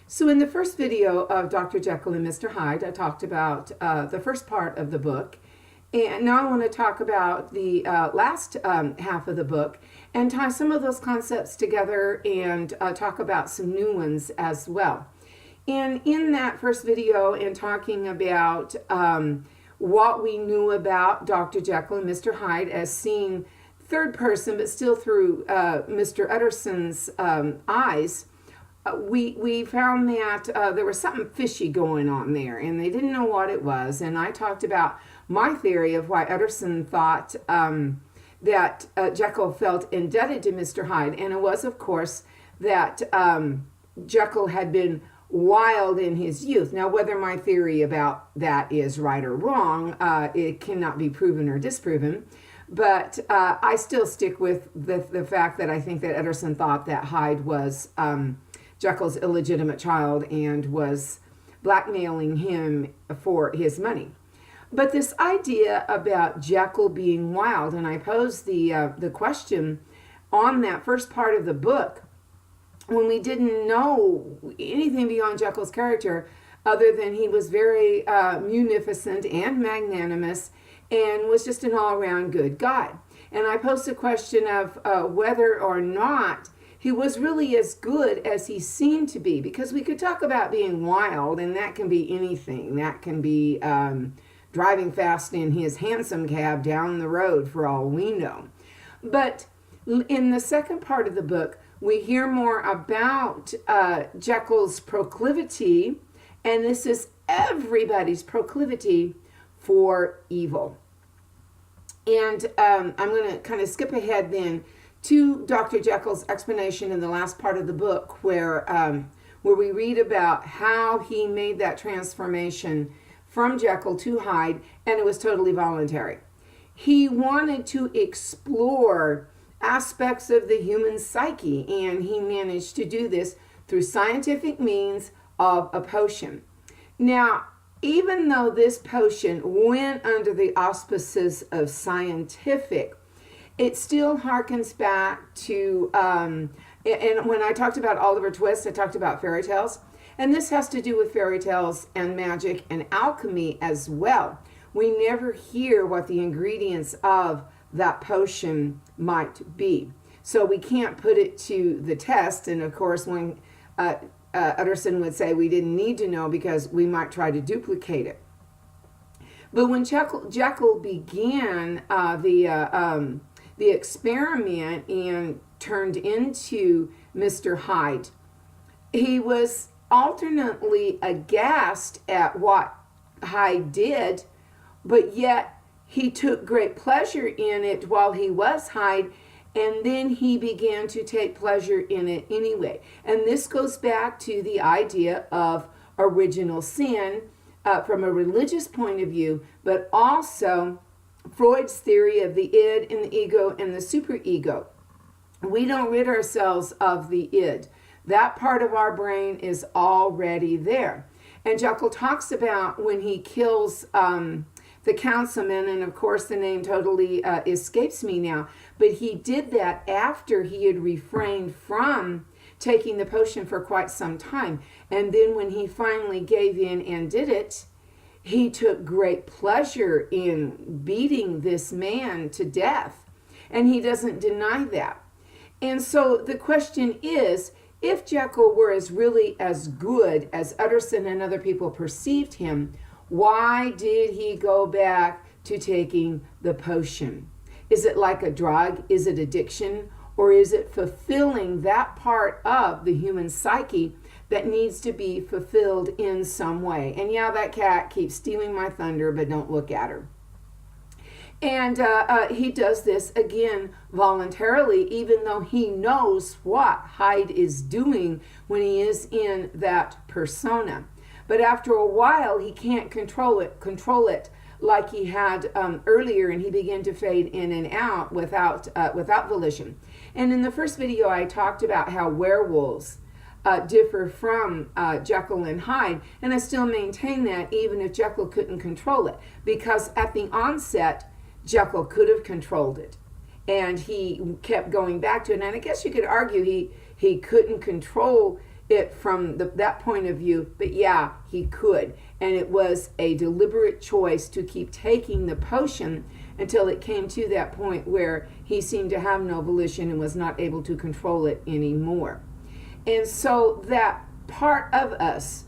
So in the first video of Dr. Jekyll and Mr. Hyde, I talked about the first part of the book. And now I want to talk about the last half of the book and tie some of those concepts together and talk about some new ones as well. And in that first video and talking about what we knew about Dr. Jekyll and Mr. Hyde as seeing third person, but still through Mr. Utterson's eyes, we found that there was something fishy going on there, and they didn't know what it was. And I talked about my theory of why Utterson thought that Jekyll felt indebted to Mr. Hyde, and it was, of course, that Jekyll had been wild in his youth. Now, whether my theory about that is right or wrong, it cannot be proven or disproven. But I still stick with the fact that I think that Utterson thought that Hyde was Jekyll's illegitimate child and was blackmailing him for his money. But this idea about Jekyll being wild, and I posed the question on that first part of the book when we didn't know anything beyond Jekyll's character other than he was very munificent and magnanimous and was just an all-around good guy. And I posed a question of whether or not he was really as good as he seemed to be, because we could talk about being wild, and that can be anything. That can be driving fast in his hansom cab down the road for all we know. But in the second part of the book, we hear more about Jekyll's proclivity, and this is everybody's proclivity for evil. And I'm going to kind of skip ahead then to Dr. Jekyll's explanation in the last part of the book, where we read about how he made that transformation from Jekyll to Hyde, and it was totally voluntary. He wanted to explore aspects of the human psyche, and he managed to do this through scientific means of a potion. Now, even though this potion went under the auspices of scientific, it still harkens back to, and when I talked about Oliver Twist, I talked about fairy tales. And this has to do with fairy tales and magic and alchemy as well. We never hear what the ingredients of that potion might be. So we can't put it to the test. And of course, when Utterson would say we didn't need to know because we might try to duplicate it. But when Jekyll began the experiment and turned into Mr. Hyde, he was alternately aghast at what Hyde did, but yet he took great pleasure in it while he was Hyde, and then he began to take pleasure in it anyway. And this goes back to the idea of original sin from a religious point of view, but also Freud's theory of the id and the ego and the superego. We don't rid ourselves of the id. That part of our brain is already there. And Jekyll talks about when he kills the councilman, and of course the name totally escapes me now, but he did that after he had refrained from taking the potion for quite some time. And then when he finally gave in and did it, he took great pleasure in beating this man to death. And he doesn't deny that. And so the question is, if Jekyll were really as good as Utterson and other people perceived him, why did he go back to taking the potion? Is it like a drug? Is it addiction? Or is it fulfilling that part of the human psyche that needs to be fulfilled in some way? And yeah, that cat keeps stealing my thunder, but don't look at her. And he does this again voluntarily, even though he knows what Hyde is doing when he is in that persona. But after a while, he can't control it like he had earlier, and he began to fade in and out without volition. And in the first video, I talked about how werewolves differ from Jekyll and Hyde, and I still maintain that even if Jekyll couldn't control it, because at the onset, Jekyll could have controlled it, and he kept going back to it. And I guess you could argue he couldn't control it from that point of view, but yeah, he could. And it was a deliberate choice to keep taking the potion until it came to that point where he seemed to have no volition and was not able to control it anymore. And so that part of us,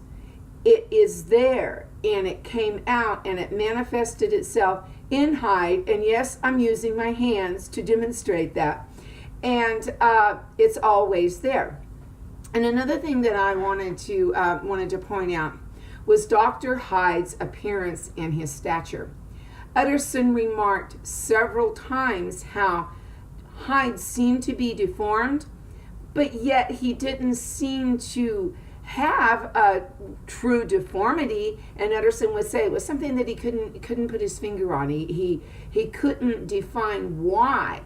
it is there, and it came out and it manifested itself in Hyde. And yes, I'm using my hands to demonstrate that. And it's always there. And another thing that I wanted to point out was Dr. Hyde's appearance and his stature. Utterson remarked several times how Hyde seemed to be deformed, but yet he didn't seem to have a true deformity. And Utterson would say it was something that he couldn't put his finger on. He couldn't define why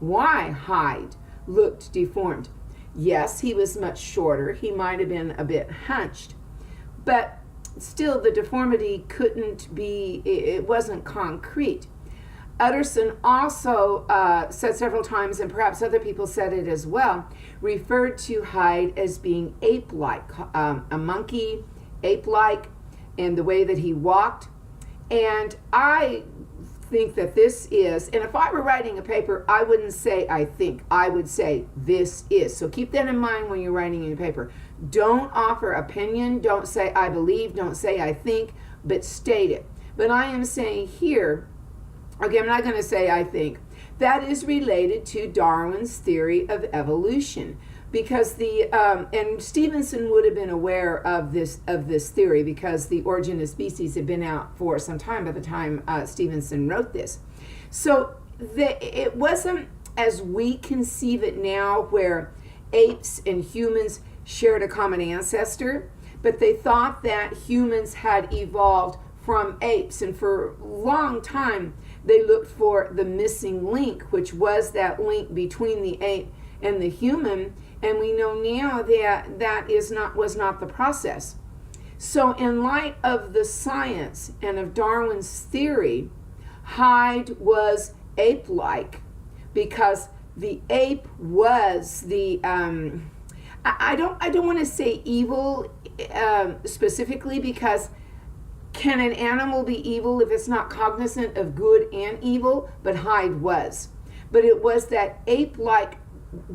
Hyde looked deformed. Yes, he was much shorter. He might have been a bit hunched, but still the deformity couldn't be, it wasn't concrete. Utterson also said several times, and perhaps other people said it as well, referred to Hyde as being ape-like, a monkey, ape-like, and the way that he walked. And I think that this is, and if I were writing a paper, I wouldn't say I think, I would say this is. So keep that in mind when you're writing in a paper. Don't offer opinion, don't say I believe, don't say I think, but state it. But I am saying here, okay, I'm not going to say I think, that is related to Darwin's theory of evolution, because and Stevenson would have been aware of this theory because The Origin of Species had been out for some time by the time Stevenson wrote this. So it wasn't as we conceive it now, where apes and humans shared a common ancestor, but they thought that humans had evolved from apes, and for a long time they looked for the missing link, which was that link between the ape and the human. And we know now that that was not the process. So in light of the science and of Darwin's theory, Hyde was ape-like because the ape was the, I don't want to say evil specifically, because can an animal be evil if it's not cognizant of good and evil? But Hyde was. But it was that ape-like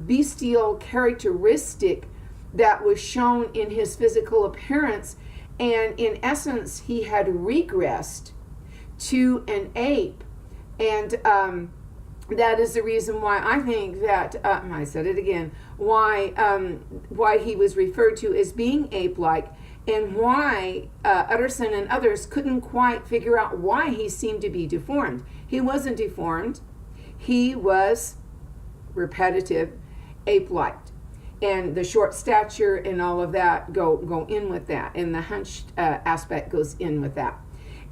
bestial characteristic that was shown in his physical appearance, and in essence he had regressed to an ape. And that is the reason why I think that I said it again, why he was referred to as being ape-like, and why Utterson and others couldn't quite figure out why he seemed to be deformed. He wasn't deformed. He was repetitive, ape-like, and the short stature and all of that go in with that, and the hunched aspect goes in with that.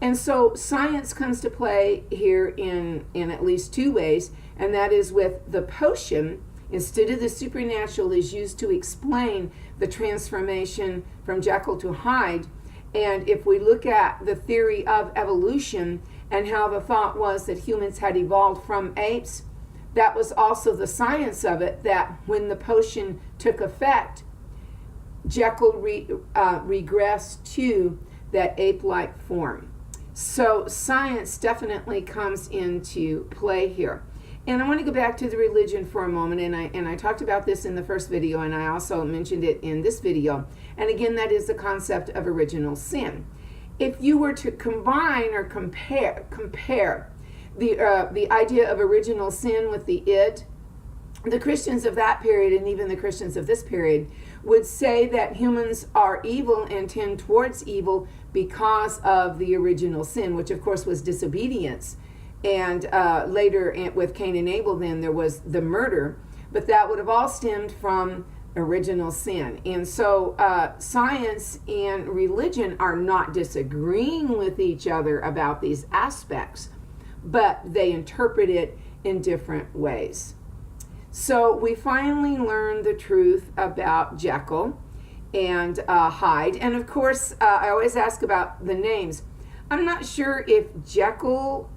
And so science comes to play here in at least two ways, and that is with the potion. Instead of the supernatural is used to explain the transformation from Jekyll to Hyde. And if we look at the theory of evolution and how the thought was that humans had evolved from apes, that was also the science of it, that when the potion took effect, Jekyll regressed to that ape-like form. So science definitely comes into play here. And I want to go back to the religion for a moment, and I talked about this in the first video, and I also mentioned it in this video. And again, that is the concept of original sin. If you were to combine or compare the idea of original sin with the id, the Christians of that period and even the Christians of this period would say that humans are evil and tend towards evil because of the original sin, which of course was disobedience. And later with Cain and Abel, then there was the murder, but that would have all stemmed from original sin. And so science and religion are not disagreeing with each other about these aspects, but they interpret it in different ways. So we finally learned the truth about Jekyll and Hyde. And of course, I always ask about the names. I'm not sure if Jekyll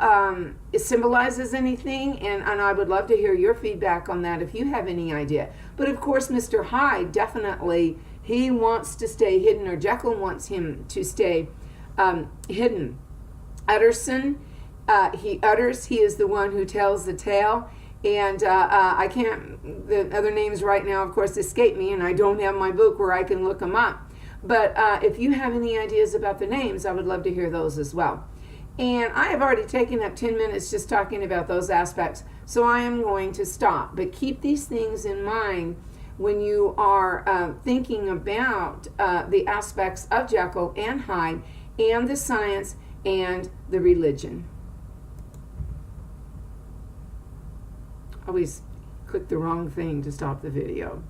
symbolizes anything, and I would love to hear your feedback on that if you have any idea. But of course, Mr. Hyde, definitely He wants to stay hidden, or Jekyll wants him to stay hidden. Utterson, he utters, he is the one who tells the tale. And I can't, the other names right now, of course, escape me, and I don't have my book where I can look them up. But if you have any ideas about the names, I would love to hear those as well. And I have already taken up 10 minutes just talking about those aspects, so I am going to stop. But keep these things in mind when you are thinking about the aspects of Jekyll and Hyde, and the science and the religion. Always click the wrong thing to stop the video.